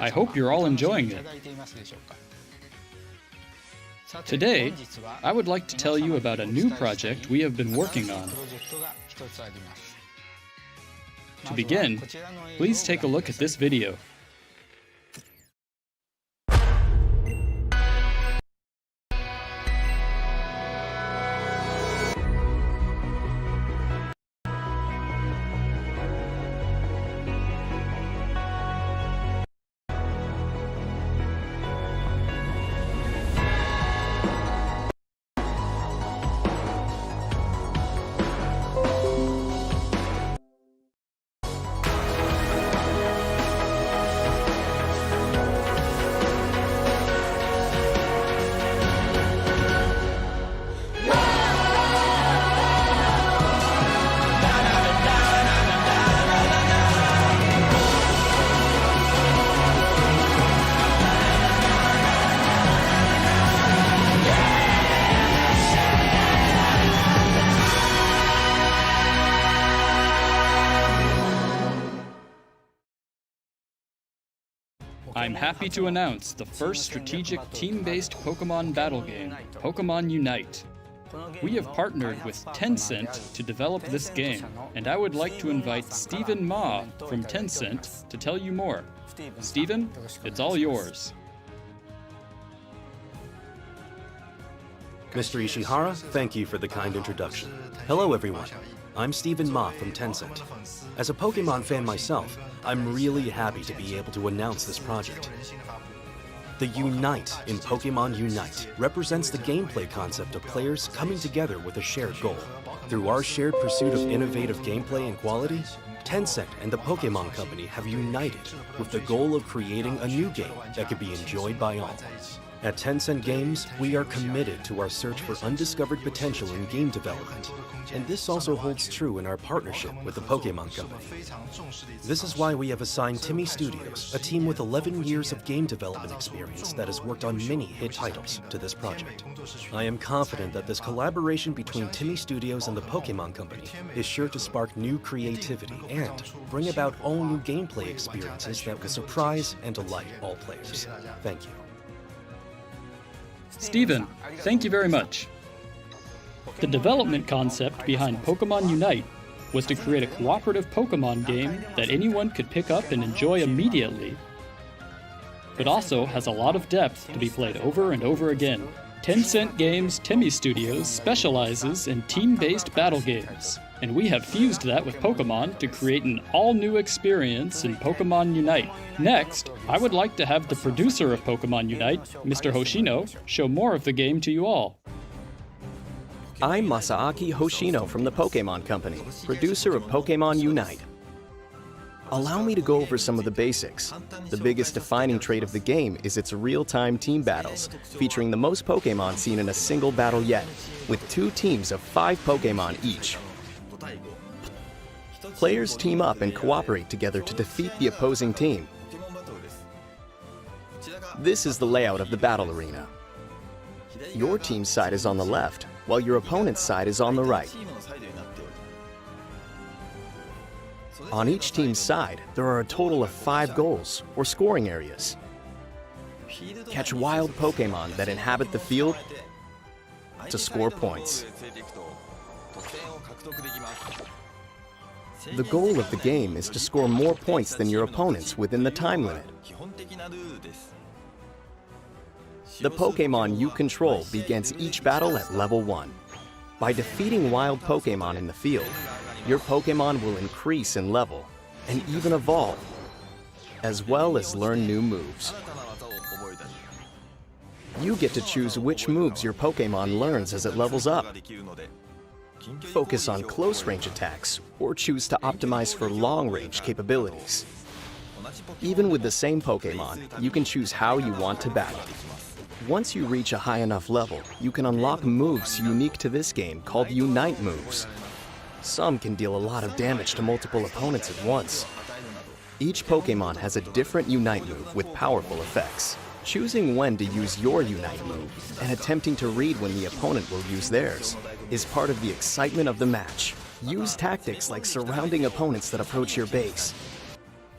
I hope you're all enjoying it. Today, I would like to tell you about a new project we have been working on. To begin, please take a look at this video. I'm happy to announce the first strategic team-based Pokémon battle game, Pokémon Unite. We have partnered with Tencent to develop this game, and I would like to invite Stephen Ma from Tencent to tell you more. Stephen, it's all yours. Mr. Ishihara, thank you for the kind introduction. Hello everyone, I'm Stephen Ma from Tencent. As a Pokémon fan myself, I'm really happy to be able to announce this project. The Unite in Pokémon Unite represents the gameplay concept of players coming together with a shared goal. Through our shared pursuit of innovative gameplay and quality, Tencent and the Pokémon Company have united with the goal of creating a new game that could be enjoyed by all. At Tencent Games, we are committed to our search for undiscovered potential in game development, and this also holds true in our partnership with the Pokémon Company. This is why we have assigned Timmy Studios, a team with 11 years of game development experience that has worked on many hit titles, to this project. I am confident that this collaboration between Timmy Studios and the Pokémon Company is sure to spark new creativity and bring about all new gameplay experiences that will surprise and delight all players. Thank you. Stephen, thank you very much. The development concept behind Pokémon Unite was to create a cooperative Pokémon game that anyone could pick up and enjoy immediately, but also has a lot of depth to be played over and over again. Tencent Games Timmy Studios specializes in team-based battle games, and we have fused that with Pokémon to create an all-new experience in Pokémon Unite. Next, I would like to have the producer of Pokémon Unite, Mr. Hoshino, show more of the game to you all. I'm Masaaki Hoshino from the Pokémon Company, producer of Pokémon Unite. Allow me to go over some of the basics. The biggest defining trait of the game is its real-time team battles, featuring the most Pokémon seen in a single battle yet, with 2 teams of 5 Pokémon each. Players team up and cooperate together to defeat the opposing team. This is the layout of the battle arena. Your team's side is on the left, while your opponent's side is on the right. On each team's side, there are a total of 5 goals, or scoring areas. Catch wild Pokémon that inhabit the field to score points. The goal of the game is to score more points than your opponents within the time limit. The Pokémon you control begins each battle at level 1. By defeating wild Pokémon in the field, your Pokémon will increase in level and even evolve, as well as learn new moves. You get to choose which moves your Pokémon learns as it levels up. Focus on close-range attacks or choose to optimize for long-range capabilities. Even with the same Pokémon, you can choose how you want to battle. Once you reach a high enough level, you can unlock moves unique to this game called Unite moves. Some can deal a lot of damage to multiple opponents at once. Each Pokémon has a different Unite move with powerful effects. Choosing when to use your Unite move and attempting to read when the opponent will use theirs is part of the excitement of the match. Use tactics like surrounding opponents that approach your base.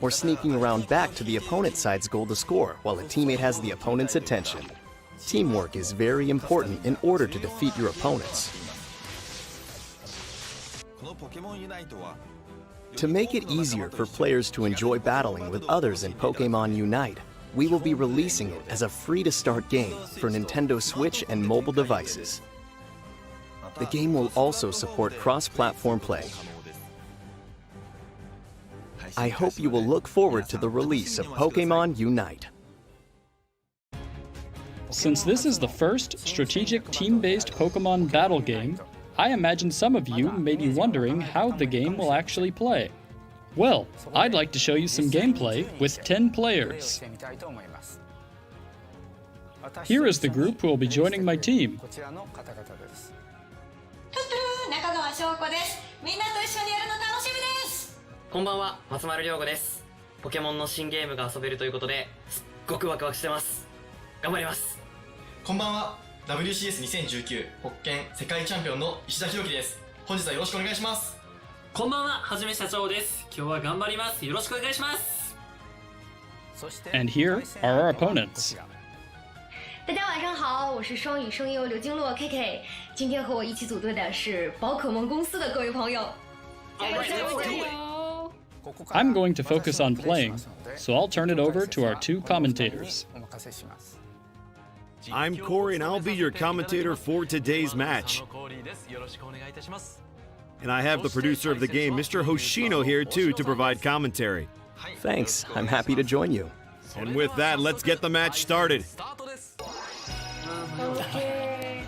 or sneaking around back to the opponent's side's goal to score while a teammate has the opponent's attention. Teamwork is very important in order to defeat your opponents. To make it easier for players to enjoy battling with others in Pokémon Unite, we will be releasing it as a free-to-start game for Nintendo Switch and mobile devices. The game will also support cross-platform play. I hope you will look forward to the release of Pokémon Unite. Since this is the first strategic team-based Pokémon battle game, I imagine some of you may be wondering how the game will actually play. Well, I'd like to show you some gameplay with 10 players. Here is the group who will be joining my team. Konbanwa, Matsumaru Ryogo desu. Pokémon の新ゲームが遊べるということで、すっごくワクワクしてます。頑張ります。こんばんは、WCS2019 ホッケン世界チャンピオンの石田博樹です。本日はよろしくお願いします。こんばんは、はじめ社長です。今日は頑張ります。よろしくお願いします。And here are our opponents. 大家晚上好，我是双语声优刘金洛 KK。今天和我一起组队的是宝可梦公司的各位朋友。加油加油加油！ I'm going to focus on playing, so I'll turn it over to our two commentators. I'm Corey, and I'll be your commentator for today's match. And I have the producer of the game, Mr. Hoshino, here too to provide commentary. Thanks, I'm happy to join you. And with that, let's get the match started.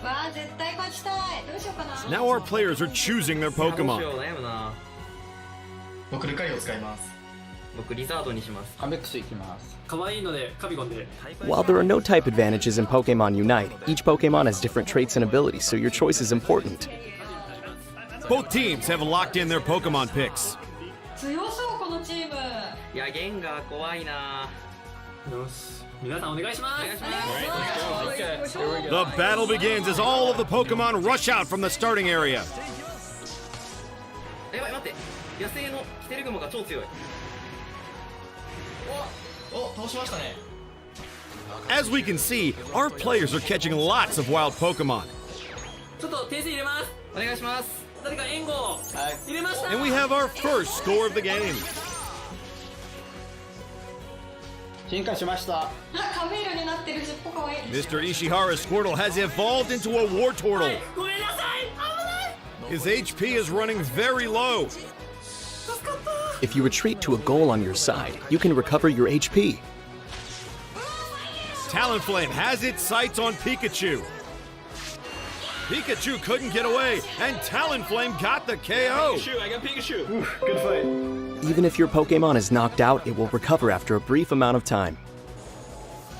わあ、絶対勝ちたい。どうしようかな。 Now our players are choosing their どうしよ Pokemon. う悩むな。僕ルカリを使います。僕リザードにします。カメックスいきます。可愛いのでカビゴンで。 While there are no type advantages in Pokemon Unite, each Pokemon has different traits and abilities, so your choice is important. Both teams have locked in their Pokemon picks. 強そうこのチーム。いや、ゲンガー怖いな。よし、皆さんお願いします。 The battle begins as all of the Pokemon rush out from the starting area. やばい、待って。野生のキテレグモが超強い。お、倒しましたね。 As we can see, our players are catching lots of wild Pokemon. ちょっと訂正入れます。お願いします。誰か援護入れました。 And we have our first score of the game. 進化しました。あ、カメールになってる尻尾かわいい。 Mr. Ishihara's Squirtle has evolved into a Wartortle. ごめんなさい。危ない。 His HP is running very low. If you retreat to a goal on your side, you can recover your HP. Talonflame has its sights on Pikachu. Pikachu couldn't get away, and Talonflame got the KO. I got Pikachu. Good fight. Even if your Pokemon is knocked out, it will recover after a brief amount of time.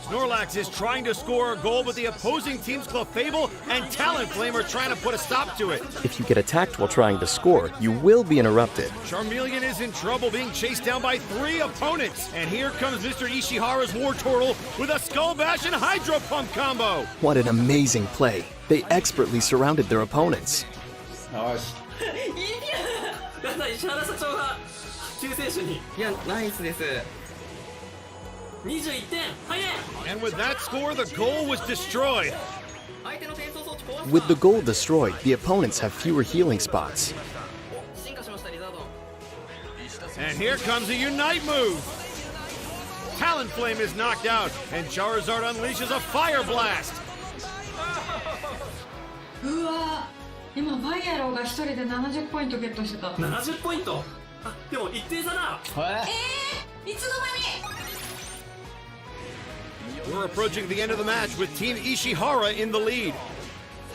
Snorlax is trying to score a goal, but the opposing team's Clefable and Talonflame are trying to put a stop to it. If you get attacked while trying to score, you will be interrupted. Charmeleon is in trouble being chased down by 3 opponents. And here comes Mr. Ishihara's Wartortle with a Skull Bash and Hydro Pump combo. What an amazing play. They expertly surrounded their opponents. よし。やだ、石原社長が救世主に。いや、ナイスです。21点、早い。 And with that score, the goal was destroyed. 相手の転送装置壊す。 With the goal destroyed, the opponents have fewer healing spots. 進化しましたリザード。 And here comes a Unite move. Talonflame is knocked out, and Charizard unleashes a Fire Blast. うわー、今バイアローが一人で70ポイントゲットしてた。70ポイント。あ、でも一定差だ。いつの間に。 We're approaching the end of the match with Team Ishihara in the lead.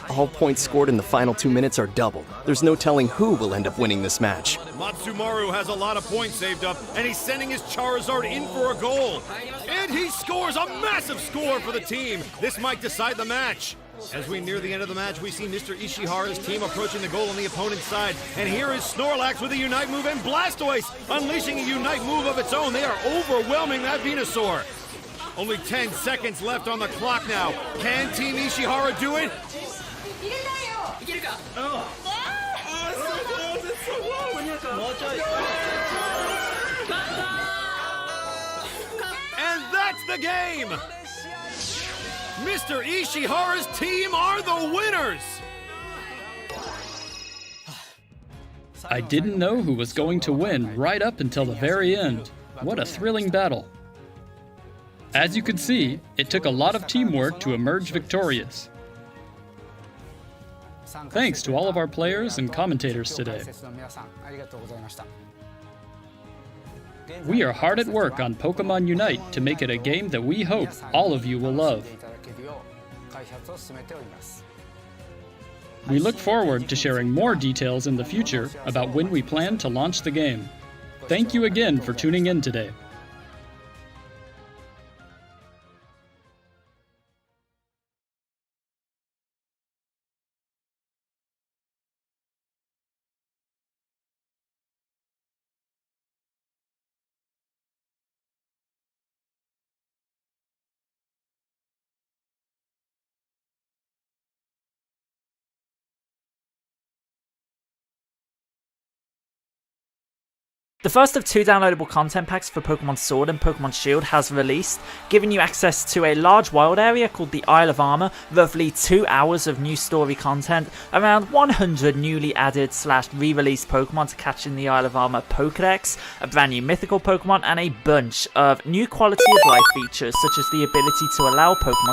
All points scored in the final 2 minutes are doubled. There's no telling who will end up winning this match. Matsumaru has a lot of points saved up, and he's sending his Charizard in for a goal. And he scores a massive score for the team. This might decide the match. As we near the end of the match, we see Mr. Ishihara's team approaching the goal on the opponent's side. And here is Snorlax with a Unite move, and Blastoise unleashing a Unite move of its own. They are overwhelming that Venusaur. Only 10 seconds left on the clock now. Can Team Ishihara do it? 入れたいよ。いけるか。もうちょい。勝った the game! Mr. Ishihara's team are the winners! I didn't know who was going to win right up until the very end. What a thrilling battle. As you could see, it took a lot of teamwork to emerge victorious. Thanks to all of our players and commentators today. We are hard at work on Pokémon Unite to make it a game that we hope all of you will love. We look forward to sharing more details in the future about when we plan to launch the game. Thank you again for tuning in today. The first of 2 downloadable content packs for Pokemon Sword and Pokemon Shield has released, giving you access to a large wild area called the Isle of Armor, roughly 2 hours of new story content, around 100 newly added / re-released Pokemon to catch in the Isle of Armor Pokédex, a brand new mythical Pokemon, and a bunch of new quality of life features such as the ability to allow Pokemon